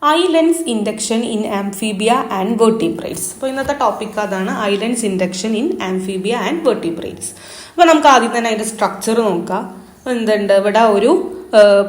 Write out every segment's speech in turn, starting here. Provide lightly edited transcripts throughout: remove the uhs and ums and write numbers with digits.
I lens induction in amphibia and vertebrates. അപ്പോൾ ഇന്നത്തെ topic അതാണ്, I lens induction in amphibia and vertebrates. അപ്പോൾ നമുക്ക് ആദ്യം തന്നെ അതിൻ്റെ സ്ട്രക്ചർ നോക്കാം. എന്തുണ്ട്, ഇവിടെ ഒരു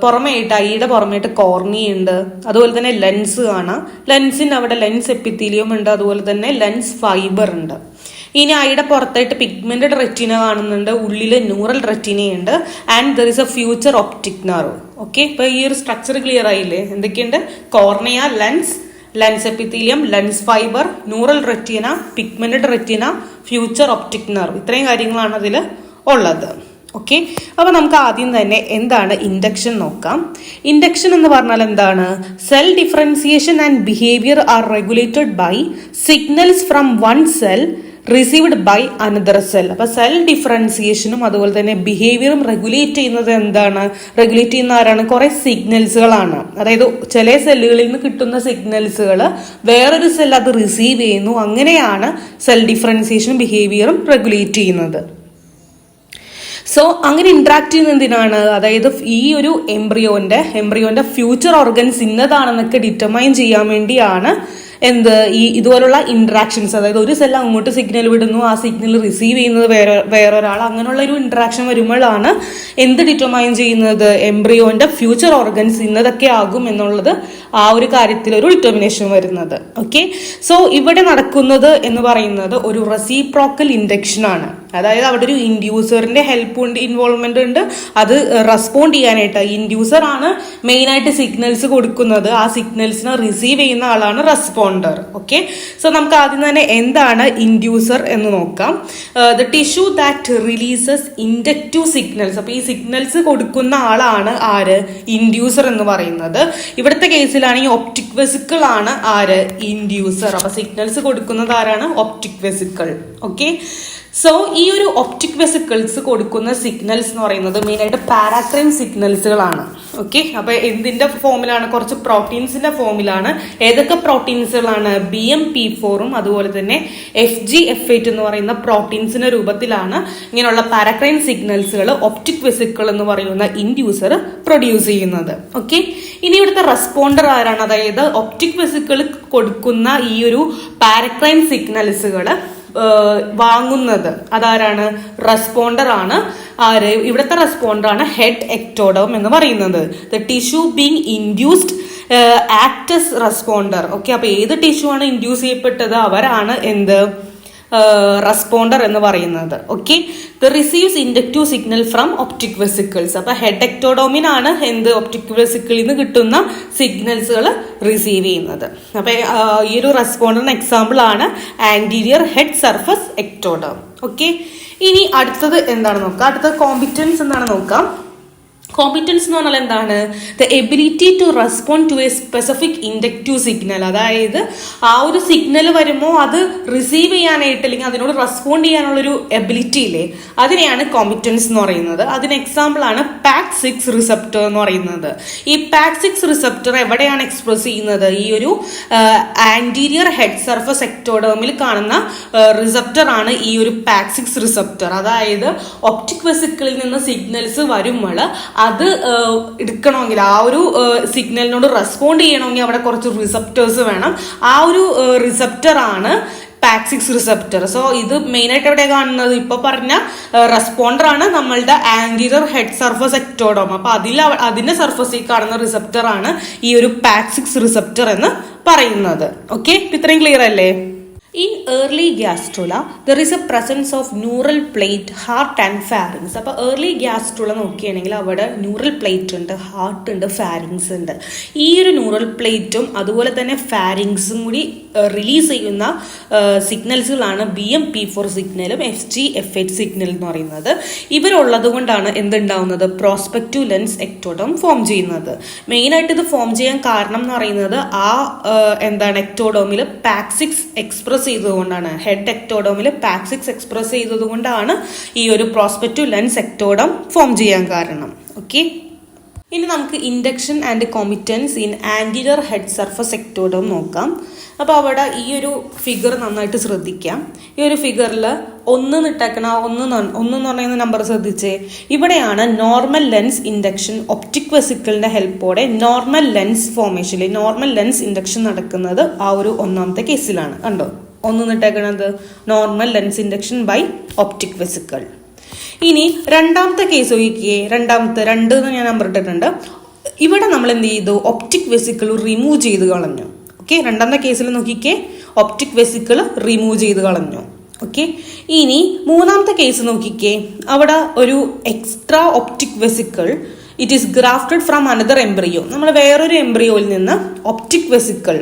പുറമേയിട്ട് ഐയുടെ പുറമേയിട്ട് കോർണിയ ഉണ്ട്, അതുപോലെ തന്നെ ലെൻസ് കാണാം. ലെൻസിന് അവിടെ ലെൻസ് എപ്പിത്തീലിയം ഉണ്ട്, അതുപോലെ തന്നെ ലെൻസ് ഫൈബർ ഉണ്ട്. ഇനി ഐയുടെ പുറത്തായിട്ട് പിഗ്മെന്റഡ് റെറ്റിന കാണുന്നുണ്ട്, ഉള്ളില് ന്യൂറൽ റെറ്റിനയുണ്ട്, and there is a future optic nerve. Okay, ഇപ്പൊ ഈ ഒരു സ്ട്രക്ചർ ക്ലിയർ ആയില്ലേ? എന്തൊക്കെയുണ്ട്? Cornea, lens epithelium, lens fibre, neural retina, pigmented retina, future optic nerve. ഇത്രയും കാര്യങ്ങളാണ് അതിൽ ഉള്ളത്. ഓക്കെ, അപ്പൊ നമുക്ക് ആദ്യം തന്നെ എന്താണ് ഇൻഡക്ഷൻ നോക്കാം. ഇൻഡക്ഷൻ എന്ന് പറഞ്ഞാൽ എന്താണ്? Cell differentiation and behaviour are regulated by signals from one cell received by another cell. അപ്പൊ സെൽ ഡിഫറൻസിയേഷനും അതുപോലെ തന്നെ ബിഹേവിയറും റെഗുലേറ്റ് ചെയ്യുന്നത് എന്താണ്? റെഗുലേറ്റ് ചെയ്യുന്ന ആരാണ്? കുറെ സിഗ്നൽസുകളാണ്. അതായത് ചില സെല്ലുകളിൽ നിന്ന് കിട്ടുന്ന സിഗ്നൽസുകൾ വേറൊരു സെൽ അത് റിസീവ് ചെയ്യുന്നു. അങ്ങനെയാണ് സെൽ ഡിഫറൻസിയേഷനും ബിഹേവിയറും റെഗുലേറ്റ് ചെയ്യുന്നത്. സോ അങ്ങനെ ഇന്ററാക്ട് ചെയ്യുന്ന എന്തിനാണ്? അതായത് ഈ ഒരു എംബ്രിയോന്റെ ഫ്യൂച്ചർ ഓർഗൻസ് ഇന്നതാണെന്നൊക്കെ ഡിറ്റർമൈൻ ചെയ്യാൻ വേണ്ടിയാണ് ഇതുപോലുള്ള ഇന്ററാക്ഷൻസ്. അതായത് ഒരു സെൽ അങ്ങോട്ട് സിഗ്നൽ വിടുന്നു, ആ സിഗ്നൽ റിസീവ് ചെയ്യുന്നത് വേറൊരാൾ, അങ്ങനെയുള്ള ഒരു ഇന്ററാക്ഷൻ വരുമ്പോഴാണ് എന്ത് ഡിറ്റർമൈൻ ചെയ്യുന്നത്? എംബ്രിയോന്റെ ഫ്യൂച്ചർ ഓർഗൻസ് ഇന്നതൊക്കെ ആകും എന്നുള്ളത് ആ ഒരു കാര്യത്തിൽ ഒരു ഡിറ്റർമിനേഷൻ വരുന്നത്. ഓക്കെ, സോ ഇവിടെ നടക്കുന്നത് എന്ന് പറയുന്നത് ഒരു റെസിപ്രോക്കൽ ഇൻഡക്ഷൻ ആണ്. അതായത് അവിടെ ഒരു ഇൻഡ്യൂസറിന്റെ ഹെൽപ്പ് ഉണ്ട്, ഇൻവോൾവ്മെന്റ് ഉണ്ട്. അത് റെസ്പോണ്ട് ചെയ്യാനായിട്ട് ഇൻഡ്യൂസർ ആണ് മെയിൻ ആയിട്ട് സിഗ്നൽസ് കൊടുക്കുന്നത്. ആ സിഗ്നൽസിനെ റിസീവ് ചെയ്യുന്ന ആളാണ് റെസ്പോണ്ടർ. ഓക്കെ, സോ നമുക്ക് ആദ്യം തന്നെ എന്താണ് ഇൻഡ്യൂസർ എന്ന് നോക്കാം. The tissue that releases inductive signals. അപ്പൊ ഈ സിഗ്നൽസ് കൊടുക്കുന്ന ആളാണ് ആര്? ഇൻഡ്യൂസർ എന്ന് പറയുന്നത്. ഇവിടുത്തെ കേസിലാണ് ഈ ഒപ്റ്റിക് വെസിക്കിൾ ആണ് ആര്? ഇൻഡ്യൂസർ. അപ്പൊ സിഗ്നൽസ് കൊടുക്കുന്നത് ആരാണ്? Optic vesicle. ഓക്കെ, സോ ഈ ഒരു ഒപ്റ്റിക് വെസിക്കിൾസ് കൊടുക്കുന്ന സിഗ്നൽസ് എന്ന് പറയുന്നത് മെയിൻ ആയിട്ട് പാരാക്രൈൻ സിഗ്നൽസുകളാണ്. ഓക്കെ, അപ്പൊ എന്തിന്റെ ഫോമിലാണ്? കുറച്ച് പ്രോട്ടീൻസിന്റെ ഫോമിലാണ്. ഏതൊക്കെ പ്രോട്ടീൻസുകളാണ്? BMP4 അതുപോലെ തന്നെ FGF8 എന്ന് പറയുന്ന പ്രോട്ടീൻസിന്റെ രൂപത്തിലാണ് ഇങ്ങനെയുള്ള പാരാക്രൈൻ സിഗ്നൽസുകൾ ഒപ്റ്റിക് വെസിക്കിൾ എന്ന് പറയുന്ന ഇൻഡ്യൂസർ പ്രൊഡ്യൂസ് ചെയ്യുന്നത്. ഓക്കെ, ഇനി ഇവിടുത്തെ റെസ്പോണ്ടർ ആരാണ്? അതായത് ഒപ്റ്റിക് വെസിക്കിൾ കൊടുക്കുന്ന ഈ ഒരു പാരാക്രൈൻ സിഗ്നൽസുകൾ വാങ്ങുന്നത് അതാരാണ്? റെസ്പോണ്ടർ ആണ്. ആര്? ഇവിടുത്തെ റെസ്പോണ്ടർ ആണ് ഹെഡ് എക്ടോഡം എന്ന് പറയുന്നത്. The tissue being induced act as responder. Okay, അപ്പൊ ഏത് ടിഷ്യൂ ആണ് ഇൻഡ്യൂസ് ചെയ്യപ്പെട്ടത് അവരാണ് എന്ത്? റെസ്പോണ്ടർ എന്ന് പറയുന്നത്. Okay, the receives inductive signal from optic vesicles. അപ്പൊ ഹെഡ് എക്ടോഡോമിനാണ് എന്ത്? ഒപ്റ്റിക് വെസിക്കിളിൽ നിന്ന് കിട്ടുന്ന സിഗ്നൽസുകൾ റിസീവ് ചെയ്യുന്നത്. അപ്പൊ ഈ ഒരു റെസ്പോണ്ടറിന് എക്സാമ്പിൾ ആണ് anterior head surface ectoderm. Okay, ഇനി അടുത്തത് എന്താണ് നോക്കാം. അടുത്തത് കോമ്പിറ്റൻസ് എന്താണ് നോക്കാം. കോമ്പിറ്റൻസ് എന്ന് പറഞ്ഞാൽ എന്താണ്? The ability to respond to a specific inductive signal. അതായത് ആ ഒരു സിഗ്നൽ വരുമ്പോൾ അത് റിസീവ് ചെയ്യാനായിട്ട് അല്ലെങ്കിൽ അതിനോട് റെസ്പോണ്ട് ചെയ്യാനുള്ളൊരു എബിലിറ്റി ഇല്ലേ, അതിനെയാണ് കോമ്പിറ്റൻസ് എന്ന് പറയുന്നത്. അതിന് എക്സാമ്പിൾ ആണ് PAX6 റിസപ്റ്റർ എന്ന് പറയുന്നത്. ഈ PAX6 റിസപ്റ്റർ എവിടെയാണ് എക്സ്പ്രസ് ചെയ്യുന്നത്? ഈ ഒരു ആന്റീരിയർ ഹെഡ് സർഫസ് എക്ടോഡേമിൽ കാണുന്ന റിസപ്റ്റർ ആണ് ഈ ഒരു PAX6 റിസപ്റ്റർ. അതായത് ഒപ്റ്റിക് വെസിക്കിളിൽ നിന്ന് സിഗ്നൽസ് വരുമ്പോൾ അത് എടുക്കണമെങ്കിൽ, ആ ഒരു സിഗ്നലിനോട് റെസ്പോണ്ട് ചെയ്യണമെങ്കിൽ അവിടെ കുറച്ച് റിസപ്റ്റേഴ്സ് വേണം. ആ ഒരു റിസപ്റ്റർ ആണ് PAX6 റിസപ്റ്റർ. സോ ഇത് മെയിൻ ആയിട്ട് എവിടെ കാണുന്നത്? ഇപ്പൊ പറഞ്ഞ റെസ്പോണ്ടർ ആണ് നമ്മളുടെ ആന്റീരിയർ ഹെഡ് സർഫസ് എക്ടോഡോം. അപ്പൊ അതിന്റെ സർഫസിൽ കാണുന്ന റിസപ്റ്റർ ആണ് ഈ ഒരു PAX6 റിസപ്റ്റർ എന്ന് പറയുന്നത്. ഓക്കെ, ഇത്രയും ക്ലിയർ അല്ലേ? In early gastrula, there is a presence of neural plate, heart and pharynx. അപ്പോൾ early gastrula നോക്കുകയാണെങ്കിൽ അവിടെ ന്യൂറൽ പ്ലേറ്റ് ഉണ്ട്, ഹാർട്ട് ഉണ്ട്, ഫാരിങ്സ് ഉണ്ട്. ഈ ഒരു ന്യൂറൽ പ്ലേറ്റും അതുപോലെ തന്നെ ഫാരിങ്സും കൂടി റിലീസ് ചെയ്യുന്ന സിഗ്നൽസുകളാണ് BMP4 സിഗ്നലും FGF8 സിഗ്നൽ എന്ന് പറയുന്നത്. ഇവരുള്ളത് കൊണ്ടാണ് എന്തുണ്ടാവുന്നത്? പ്രോസ്പെക്റ്റീവ് ലെൻസ് എക്ടോഡം ഫോം ചെയ്യുന്നത്. മെയിനായിട്ട് ഇത് ഫോം ചെയ്യാൻ കാരണം എന്ന് പറയുന്നത് എക്ടോഡോമിൽ PAX6 എക്സ്പ്രസ് ചെയ്തതുകൊണ്ടാണ്. ഹെഡ് എക്ടോഡോമിൽ PAX6 എക്സ്പ്രസ് ചെയ്തതുകൊണ്ടാണ് ഈ ഒരു പ്രോസ്പെക്റ്റീവ് ലെൻസ് എക്ടോഡം ഫോം ചെയ്യാൻ കാരണം. ഓക്കെ, ഇനി നമുക്ക് induction and competence in anterior head surface ectoderm നോക്കാം. അപ്പോൾ അവിടെ ഈ ഒരു ഫിഗർ നന്നായിട്ട് ശ്രദ്ധിക്കാം. ഈ ഒരു ഫിഗറിൽ ഒന്ന് നിട്ടേക്കണ ഒന്ന് പറയുന്ന നമ്പർ ശ്രദ്ധിച്ചേ. ഇവിടെയാണ് നോർമൽ ലെൻസ് ഇൻഡക്ഷൻ ഒപ്റ്റിക് വെസിക്കിളിന്റെ ഹെൽപ്പോടെ നോർമൽ ലെൻസ് ഫോർമേഷനിൽ നോർമൽ ലെൻസ് ഇൻഡക്ഷൻ നടക്കുന്നത് ആ ഒരു ഒന്നാമത്തെ കേസിലാണ്. കണ്ടോ, ഒന്ന് നിട്ടേക്കണത് normal lens induction by optic vesicle. ഇനി രണ്ടാമത്തെ കേസ് നോക്കിയേ. രണ്ടാമത്തെ 2 എന്ന് ഞാൻ നമ്പർ ഇട്ടിട്ടുണ്ട്. ഇവിടെ നമ്മൾ എന്ത് ചെയ്തു, ഒപ്റ്റിക് വെസിക്കിൾ റിമൂവ് ചെയ്ത് കളഞ്ഞു. ഓക്കെ, രണ്ടാമത്തെ കേസിൽ നോക്കിക്കേ, ഒപ്റ്റിക് വെസിക്കിൾ റിമൂവ് ചെയ്ത് കളഞ്ഞു. ഓക്കെ, ഇനി മൂന്നാമത്തെ കേസ് നോക്കിക്കേ. അവിടെ ഒരു extra optic vesicle it is grafted from another embryo. നമ്മൾ വേറൊരു എംബ്രിയോയിൽ നിന്ന് ഒപ്റ്റിക് വെസിക്കിൾ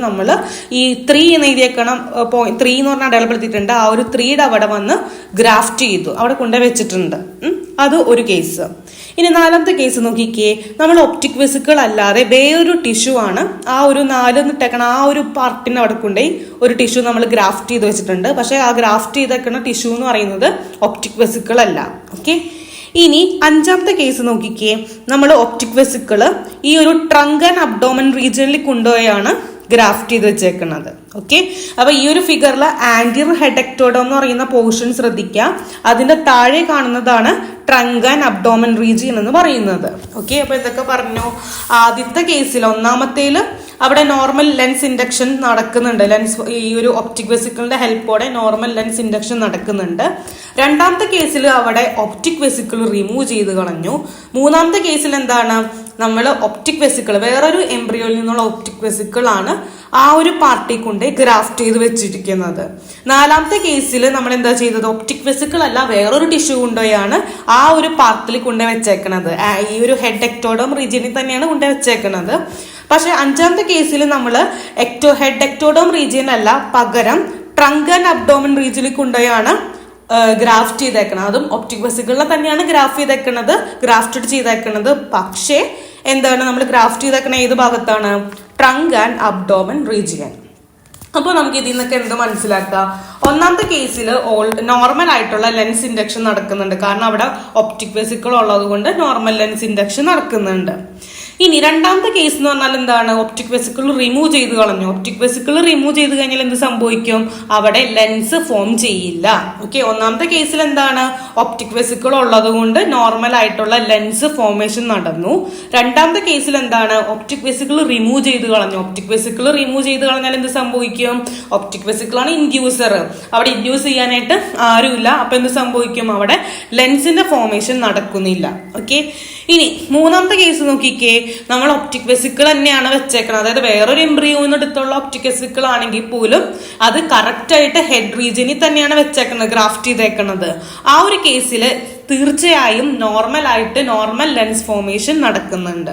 നമ്മൾ ഈ 3 എന്ന് എഴുതിയേക്കണം. 3 എന്ന് പറഞ്ഞാൽ അടയാളപ്പെടുത്തിയിട്ടുണ്ട്. ആ ഒരു 3യുടെ അവിടെ വന്ന് ഗ്രാഫ്റ്റ് ചെയ്തു, അവിടെ കൊണ്ടുപോയി വെച്ചിട്ടുണ്ട്. അത് ഒരു കേസ്. ഇനി നാലാമത്തെ കേസ് നോക്കിക്കേ. നമ്മൾ ഒപ്റ്റിക് വെസിക്കിൾ അല്ലാതെ വേറൊരു ടിഷ്യൂ ആണ് ആ ഒരു 4 ഇട്ടേക്കണം ആ ഒരു പാർട്ടിന് അവിടെ കൊണ്ടുപോയി ഒരു ടിഷ്യൂ നമ്മൾ ഗ്രാഫ്റ്റ് ചെയ്ത് വെച്ചിട്ടുണ്ട്. പക്ഷെ ആ ഗ്രാഫ്റ്റ് ചെയ്തേക്കുന്ന ടിഷ്യൂ എന്ന് പറയുന്നത് ഒപ്റ്റിക് വെസിക്കിൾ അല്ല. ഓക്കെ, ഇനി അഞ്ചാമത്തെ കേസ് നോക്കിക്കേ. നമ്മൾ ഒപ്റ്റിക് വെസിക്കിൾ ഈ ഒരു ട്രങ്ക് ആൻഡ് അബ്ഡോമൻ റീജിയനിൽ കൊണ്ടുപോയാണ് ഗ്രാഫ്റ്റ് ചെയ്ത് വെച്ചേക്കുന്നത്. ഓക്കെ, അപ്പൊ ഈ ഒരു ഫിഗറിൽ ആന്റിയർ ഹെഡ് എക്ടോഡം എന്ന് പറയുന്ന പോർഷൻ ശ്രദ്ധിക്കുക. അതിന്റെ താഴെ കാണുന്നതാണ് ട്രങ്ക് ആൻഡ് അബ്ഡോമൻ റീജിയൻ എന്ന് പറയുന്നത്. ഓക്കെ, അപ്പൊ ഇതൊക്കെ പറഞ്ഞു. ആദ്യത്തെ കേസിൽ ഒന്നാമത്തേല് അവിടെ നോർമൽ ലെൻസ് ഇൻഡക്ഷൻ നടക്കുന്നുണ്ട്. ഈ ഒരു ഒപ്റ്റിക് വെസിക്കിളിന്റെ ഹെൽപ്പോടെ നോർമൽ ലെൻസ് ഇൻഡക്ഷൻ നടക്കുന്നുണ്ട്. രണ്ടാമത്തെ കേസിൽ അവിടെ ഒപ്റ്റിക് വെസിക്കിൾ റിമൂവ് ചെയ്ത് കളഞ്ഞു. മൂന്നാമത്തെ കേസിൽ എന്താണ്, നമ്മൾ ഒപ്റ്റിക് വെസിക്കിൾ വേറൊരു എംബ്രിയോയിൽ നിന്നുള്ള ഒപ്റ്റിക് വെസിക്കിൾ ആണ് ആ ഒരു പാർട്ടി കൊണ്ട് ഗ്രാഫ്റ്റ് ചെയ്ത് വെച്ചിരിക്കുന്നത്. നാലാമത്തെ കേസിൽ നമ്മൾ എന്താ ചെയ്തത്, ഒപ്റ്റിക് വെസിക്കിൾ അല്ല വേറൊരു ടിഷ്യൂ കൊണ്ടുപോയാണ് ആ ഒരു പാർട്ടിൽ കൊണ്ടുപോയി വെച്ചേക്കണത്. ഈ ഒരു ഹെഡ് എക്ടോഡം റീജിയനിൽ തന്നെയാണ് കൊണ്ടുപോയി വെച്ചേക്കണത്. പക്ഷെ അഞ്ചാമത്തെ കേസിൽ നമ്മൾ ഹെഡ് എക്ടോഡം റീജിയൻ അല്ല, പകരം ട്രങ്ക് ആൻഡ് അബ്ഡോമൻ റീജിയനിൽ കൊണ്ടുപോയാണ് ഗ്രാഫ്റ്റ് ചെയ്തേക്കണത്. അതും ഒപ്റ്റിക് വെസിക്കിളിനെ തന്നെയാണ് ഗ്രാഫ്റ്റഡ് ചെയ്തേക്കണത്. പക്ഷേ എന്താണ്, നമ്മൾ ഗ്രാഫ്റ്റ് ചെയ്തേക്കണ ഏത് ഭാഗത്താണ്, ട്രങ്ക് ആൻഡ് അബ്ഡോമൻ റീജിയൻ. അപ്പോൾ നമുക്ക് ഇതിൽ നിന്നൊക്കെ എന്ത് മനസ്സിലാക്കാം. ഒന്നാമത്തെ കേസിൽ നോർമൽ ആയിട്ടുള്ള ലെൻസ് ഇൻഡക്ഷൻ നടക്കുന്നുണ്ട്, കാരണം അവിടെ ഒപ്റ്റിക് വെസിക്കിൾ ഉള്ളത് കൊണ്ട് നോർമൽ ലെൻസ് ഇൻഡക്ഷൻ നടക്കുന്നുണ്ട്. ഇനി രണ്ടാമത്തെ കേസ് എന്ന് പറഞ്ഞാൽ എന്താണ്, ഒപ്റ്റിക് വെസിക്കിൾ റിമൂവ് ചെയ്ത് കളഞ്ഞു. ഒപ്റ്റിക് വെസിക്കിൾ റിമൂവ് ചെയ്ത് കഴിഞ്ഞാൽ എന്ത് സംഭവിക്കും, അവിടെ ലെൻസ് ഫോം ചെയ്യില്ല. ഓക്കെ, ഒന്നാമത്തെ കേസിൽ എന്താണ്, ഒപ്റ്റിക് വെസിക്കിൾ ഉള്ളത് കൊണ്ട് നോർമൽ ആയിട്ടുള്ള ലെൻസ് ഫോർമേഷൻ നടന്നു. രണ്ടാമത്തെ കേസിൽ എന്താണ്, ഒപ്റ്റിക് വെസിക്കിൾ റിമൂവ് ചെയ്ത് കളഞ്ഞു. ഒപ്റ്റിക് വെസിക്കിൾ റിമൂവ് ചെയ്ത് കളഞ്ഞാൽ എന്ത് സംഭവിക്കും, ഒപ്റ്റിക് വെസിക്കിൾ ആണ് ഇൻഡ്യൂസർ, അവിടെ ഇൻഡ്യൂസ് ചെയ്യാനായിട്ട് ആരുമില്ല. അപ്പൊ എന്ത് സംഭവിക്കും, അവിടെ ലെൻസിന്റെ ഫോർമേഷൻ നടക്കുന്നില്ല. ഓക്കെ, ഇനി മൂന്നാമത്തെ കേസ് നോക്കിക്കേ. നമ്മൾ ഒപ്റ്റിക് വെസിക്കിൾ തന്നെയാണ് വെച്ചേക്കുന്നത്. അതായത് വേറൊരു എംബ്രിയോന്ന് എടുത്തുള്ള ഒപ്റ്റിക് വെസിക്കിൾ ആണെങ്കിൽ പോലും അത് കറക്റ്റ് ആയിട്ട് ഹെഡ് റീജിയനിൽ തന്നെയാണ് വെച്ചേക്കുന്നത്, ഗ്രാഫ്റ്റ് ചെയ്തേക്കുന്നത്. ആ ഒരു കേസിൽ തീർച്ചയായും നോർമൽ ലെൻസ് ഫോർമേഷൻ നടക്കുന്നുണ്ട്.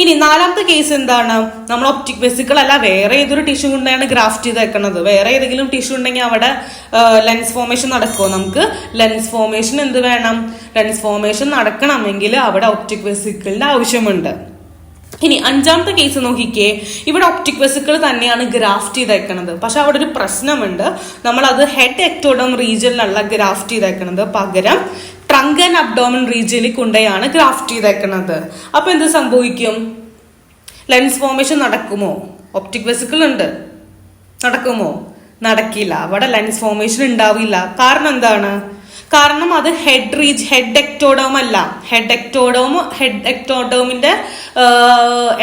ഇനി നാലാമത്തെ കേസ് എന്താണ്, നമ്മൾ ഒപ്റ്റിക് വെസിക്കിൾ അല്ല വേറെ ഏതൊരു ടിഷ്യൂ കൊണ്ടാണ് ഗ്രാഫ്റ്റ് ചെയ്തേക്കുന്നത്. വേറെ ഏതെങ്കിലും ടിഷ്യൂ ഉണ്ടെങ്കിൽ അവിടെ ലെൻസ് ഫോർമേഷൻ നടക്കുമോ, നമുക്ക് ലെൻസ് ഫോർമേഷൻ എന്ത് വേണം, ലെൻസ് ഫോർമേഷൻ നടക്കണമെങ്കിൽ അവിടെ ഒപ്റ്റിക് വെസിക്കിളിന്റെ ആവശ്യമുണ്ട്. ഇനി അഞ്ചാമത്തെ കേസ് നോക്കിക്കേ. ഇവിടെ ഒപ്റ്റിക് വെസിക്കിൾ തന്നെയാണ് ഗ്രാഫ്റ്റ് ചെയ്തേക്കുന്നത്. പക്ഷെ അവിടെ ഒരു പ്രശ്നമുണ്ട്, നമ്മൾ അത് ഹെഡ് എക്ടോഡം റീജിയനിലല്ല ഗ്രാഫ്റ്റ് ചെയ്തേക്കുന്നത്, പകരം ട്രങ്ക് ആൻഡ് അബ്ഡോമൻ റീജിയനിൽ കൊണ്ടുപോയാണ് ഗ്രാഫ്റ്റ് ചെയ്തേക്കുന്നത്. അപ്പൊ എന്ത് സംഭവിക്കും, ലെൻസ് ഫോർമേഷൻ നടക്കുമോ, ഒപ്റ്റിക് വെസിക്കിൾ ഉണ്ട്, നടക്കുമോ, നടക്കില്ല. അവിടെ ലെൻസ് ഫോർമേഷൻ ഉണ്ടാവില്ല. കാരണം എന്താണ്, കാരണം അത് ഹെഡ് എക്ടോഡോം അല്ല. ഹെഡ് എക്ടോഡോമിന്റെ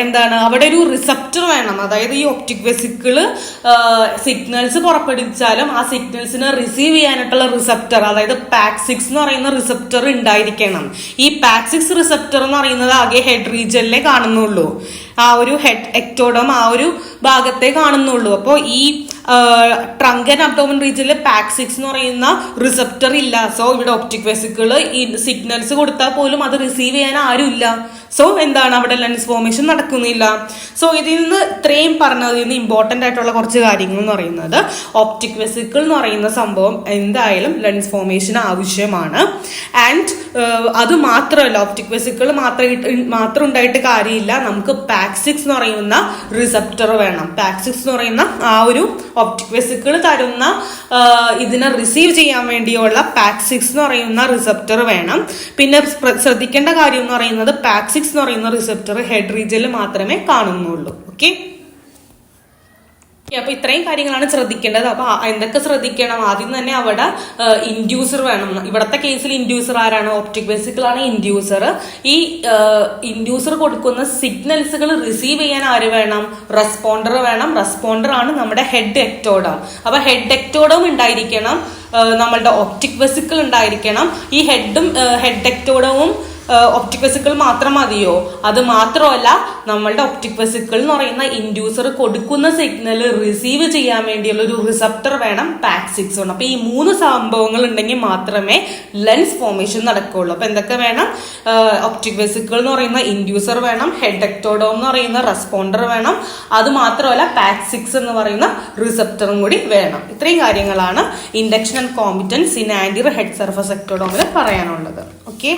എന്താണ്, അവിടെ ഒരു റിസപ്റ്റർ വേണം. അതായത് ഈ ഒപ്റ്റിക് വെസിക്കിള് സിഗ്നൽസ് പുറപ്പെടുവിച്ചാലും ആ സിഗ്നൽസിനെ റിസീവ് ചെയ്യാനായിട്ടുള്ള റിസപ്റ്റർ, അതായത് PAX6 എന്ന് പറയുന്ന റിസപ്റ്റർ ഉണ്ടായിരിക്കണം. ഈ PAX6 റിസപ്റ്റർ എന്ന് പറയുന്നത് ആകെ ഹെഡ് റീജിയനിലേ കാണുന്നുള്ളൂ. ആ ഒരു ഹെഡ് എക്ടോഡോം ആ ഒരു ഭാഗത്തെ കാണുന്നുള്ളൂ. അപ്പോൾ ഈ ട്രങ്ക് ആൻഡ് അബ്ഡോമൻ റീജിയനിൽ PAX6 എന്ന് പറയുന്ന റിസപ്റ്റർ ഇല്ല. സോ ഇവിടെ ഒപ്റ്റിക് വെസിക്കിള് ഈ സിഗ്നൽസ് കൊടുത്താൽ പോലും അത് റിസീവ് ചെയ്യാൻ ആരും ഇല്ല. സോ എന്താണ്, അവിടെ ലെൻസ് ഫോർമേഷൻ നടക്കുന്നില്ല. സോ ഇതിൽ നിന്ന് ഇത്രയും പറഞ്ഞതിൽ നിന്ന് ഇമ്പോർട്ടന്റ് ആയിട്ടുള്ള കുറച്ച് കാര്യങ്ങൾ എന്ന് പറയുന്നത്, ഒപ്റ്റിക് വെസിക്കിൾ എന്ന് പറയുന്ന സംഭവം എന്തായാലും ലെൻസ് ഫോർമേഷൻ ആവശ്യമാണ്. ആൻഡ് അത് മാത്രമല്ല, ഒപ്റ്റിക് വെസിക്കിൾ മാത്രം ഉണ്ടായിട്ട് കാര്യമില്ല, നമുക്ക് PAX6 എന്ന് പറയുന്ന റിസപ്റ്റർ വേണം. PAX6 എന്ന് പറയുന്ന ആ ഒരു ഒപ്റ്റിക് വെസിക്കിൾ തരുന്ന ഇതിനെ റിസീവ് ചെയ്യാൻ വേണ്ടിയുള്ള PAX6 എന്ന് പറയുന്ന റിസപ്റ്റർ വേണം. പിന്നെ ശ്രദ്ധിക്കേണ്ട കാര്യം എന്ന് പറയുന്നത് PAX6 എന്ന് പറയുന്ന റിസപ്റ്റർ ഹെഡ് റീജിയനിൽ മാത്രമേ കാണുന്നുള്ളൂ. ഓക്കെ, അപ്പൊ ഇത്രയും കാര്യങ്ങളാണ് ശ്രദ്ധിക്കേണ്ടത്. അപ്പൊ എന്തൊക്കെ ശ്രദ്ധിക്കണം? ആദ്യം തന്നെ അവിടെ ഇൻഡ്യൂസർ വേണം. ഇവിടത്തെ കേസിൽ ഇൻഡ്യൂസർ ആരാണ്? ഒപ്റ്റിക് വെസിക്കിൾ ആണ് ഇൻഡ്യൂസർ. ഈ ഇൻഡ്യൂസർ കൊടുക്കുന്ന സിഗ്നൽസുകൾ റിസീവ് ചെയ്യാൻ ആര് വേണം? റെസ്പോണ്ടർ വേണം. റെസ്പോണ്ടർ ആണ് നമ്മുടെ ഹെഡ് എക്ടോഡം. അപ്പൊ ഹെഡ് എക്ടോഡം ഉണ്ടായിരിക്കണം, നമ്മളുടെ ഒപ്റ്റിക് വെസിക്കിൾ ഉണ്ടായിരിക്കണം. ഈ ഹെഡ് എക്ടോഡവും ഒപ്റ്റിക് വെസിക്കിൾ മാത്രം മതിയോ? അത് മാത്രമല്ല, നമ്മളുടെ ഒപ്റ്റിക് വെസിക്കിൾ എന്ന് പറയുന്ന ഇൻഡ്യൂസർ കൊടുക്കുന്ന സിഗ്നൽ റിസീവ് ചെയ്യാൻ വേണ്ടിയുള്ള ഒരു റിസപ്റ്റർ വേണം, PAX6 വേണം. അപ്പൊ ഈ 3 സംഭവങ്ങൾ ഉണ്ടെങ്കിൽ മാത്രമേ ലെൻസ് ഫോർമേഷൻ നടക്കുകയുള്ളൂ. അപ്പൊ എന്തൊക്കെ വേണം? ഒപ്റ്റിക് വെസിക്കിൾ എന്ന് പറയുന്ന ഇൻഡ്യൂസർ വേണം, ഹെഡ് എക്ടോഡോം എന്ന് പറയുന്ന റെസ്പോണ്ടർ വേണം, അത് മാത്രമല്ല PAX6 എന്ന് പറയുന്ന റിസപ്റ്ററും കൂടി വേണം. ഇത്രയും കാര്യങ്ങളാണ് induction and competence in anterior head surface എക്ടോഡോമിൽ പറയാനുള്ളത്. ഓക്കെ.